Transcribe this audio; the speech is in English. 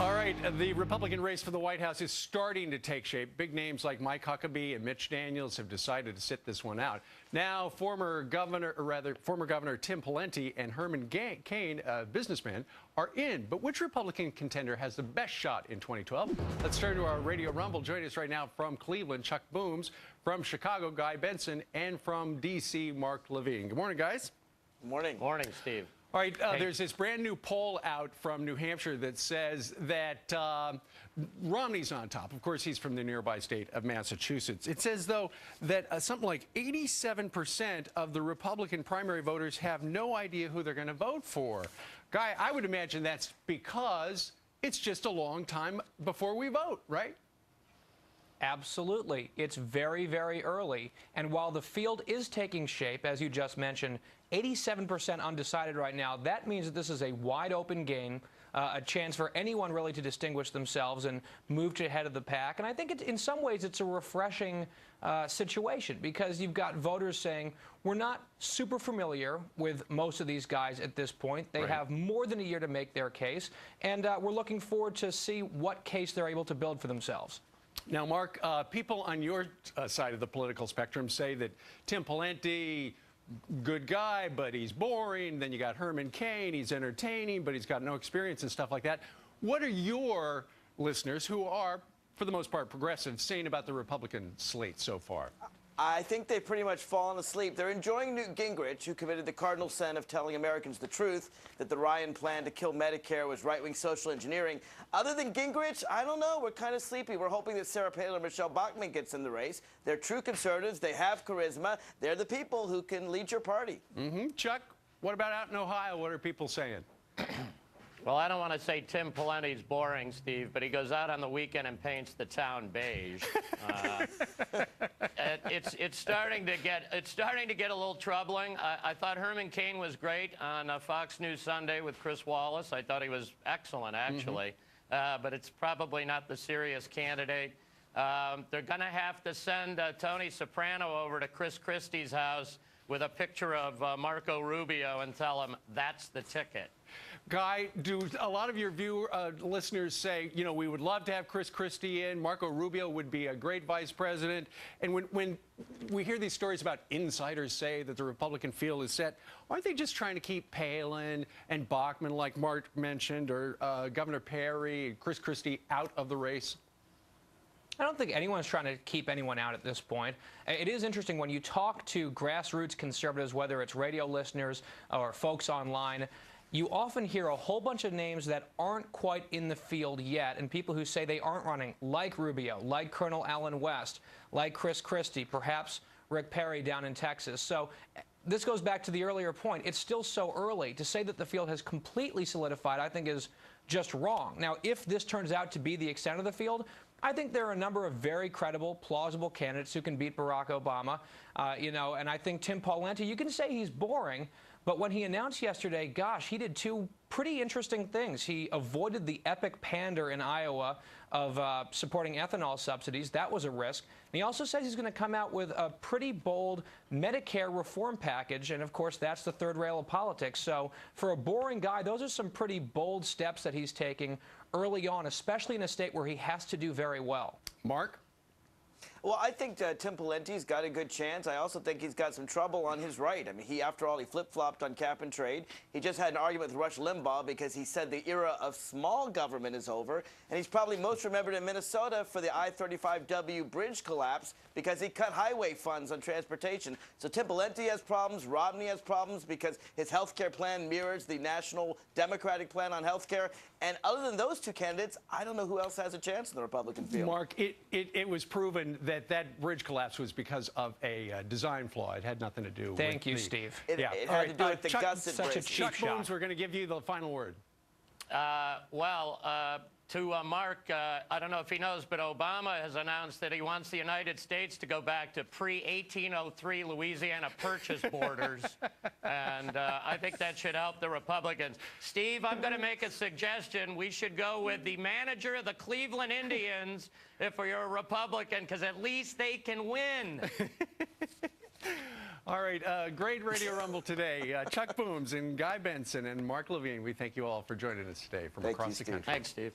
All right, the Republican race for the White House is starting to take shape. Big names like Mike Huckabee and Mitch Daniels have decided to sit this one out. Now, former Governor Tim Pawlenty and Herman Cain, a businessman, are in. But which Republican contender has the best shot in 2012? Let's turn to our Radio Rumble. Joining us right now from Cleveland, Chuck Booms, from Chicago, Guy Benson, and from D.C., Mark Levine. Good morning, guys. Good morning. Morning, Steve. All right, there's this brand new poll out from New Hampshire that says that Romney's on top. Of course, he's from the nearby state of Massachusetts. It says, though, that something like 87% of the Republican primary voters have no idea who they're going to vote for. Guy, I would imagine that's because it's just a long time before we vote, right? Absolutely. It's very, very early. And while the field is taking shape, as you just mentioned, 87% undecided right now. That means that this is a wide-open game, a chance for anyone really to distinguish themselves and move to the head of the pack. And I think in some ways it's a refreshing situation because you've got voters saying, we're not super familiar with most of these guys at this point. They have more than a year to make their case. And we're looking forward to see what case they're able to build for themselves. Now, Mark, people on your side of the political spectrum say that Tim Pawlenty, good guy, but he's boring. Then you got Herman Cain, he's entertaining, but he's got no experience and stuff like that. What are your listeners, who are, for the most part, progressive, saying about the Republican slate so far? I think they've pretty much fallen asleep. They're enjoying Newt Gingrich, who committed the cardinal sin of telling Americans the truth, that the Ryan plan to kill Medicare was right-wing social engineering. Other than Gingrich, I don't know. We're kind of sleepy. We're hoping that Sarah Palin or Michelle Bachmann gets in the race. They're true conservatives. They have charisma. They're the people who can lead your party. Chuck, what about out in Ohio? What are people saying? Well, I don't want to say Tim Pawlenty's boring, Steve, but he goes out on the weekend and paints the town beige. It's starting to get a little troubling. I thought Herman Cain was great on Fox News Sunday with Chris Wallace. I thought he was excellent, actually. But it's probably not the serious candidate. They're going to have to send Tony Soprano over to Chris Christie's house with a picture of Marco Rubio and tell him that's the ticket. Guy, do a lot of your listeners say, you know, we would love to have Chris Christie in, Marco Rubio would be a great vice president, and when we hear these stories about insiders say that the Republican field is set, aren't they just trying to keep Palin and Bachmann, like Mark mentioned, or Governor Perry and Chris Christie out of the race? I don't think anyone's trying to keep anyone out at this point. It is interesting when you talk to grassroots conservatives, whether it's radio listeners or folks online, you often hear a whole bunch of names that aren't quite in the field yet, and people who say they aren't running, like Rubio, like Colonel Allen West, like Chris Christie, perhaps Rick Perry down in Texas. So this goes back to the earlier point. It's still so early. To say that the field has completely solidified, I think, is just wrong. Now, if this turns out to be the extent of the field, I think there are a number of very credible, plausible candidates who can beat Barack Obama. You know, and I think Tim Pawlenty, you can say he's boring, but when he announced yesterday, gosh, he did two pretty interesting things. He avoided the epic pander in Iowa of supporting ethanol subsidies. That was a risk. And he also says he's going to come out with a pretty bold Medicare reform package. And, of course, that's the third rail of politics. So for a boring guy, those are some pretty bold steps that he's taking early on, especially in a state where he has to do very well. Mark? Well, I think Tim Pawlenty's got a good chance. I also think he's got some trouble on his right. I mean, after all, he flip-flopped on cap and trade. He just had an argument with Rush Limbaugh because he said the era of small government is over. And he's probably most remembered in Minnesota for the I-35W bridge collapse because he cut highway funds on transportation. So Tim Pawlenty has problems. Romney has problems because his health care plan mirrors the national Democratic plan on health care. And other than those two candidates, I don't know who else has a chance in the Republican field. Mark, it was proven that bridge collapse was because of a design flaw. It had nothing to do with Thank you, Steve. It had to do with the gusset bridge. Chuck Booms, we're going to give you the final word. To Mark, I don't know if he knows, but Obama has announced that he wants the United States to go back to pre-1803 Louisiana Purchase borders, and I think that should help the Republicans. Steve, I'm going to make a suggestion. We should go with the manager of the Cleveland Indians if you're a Republican, because at least they can win. All right, great Radio Rumble today. Chuck Booms and Guy Benson and Mark Levine, we thank you all for joining us today from across the country. Thanks, Steve.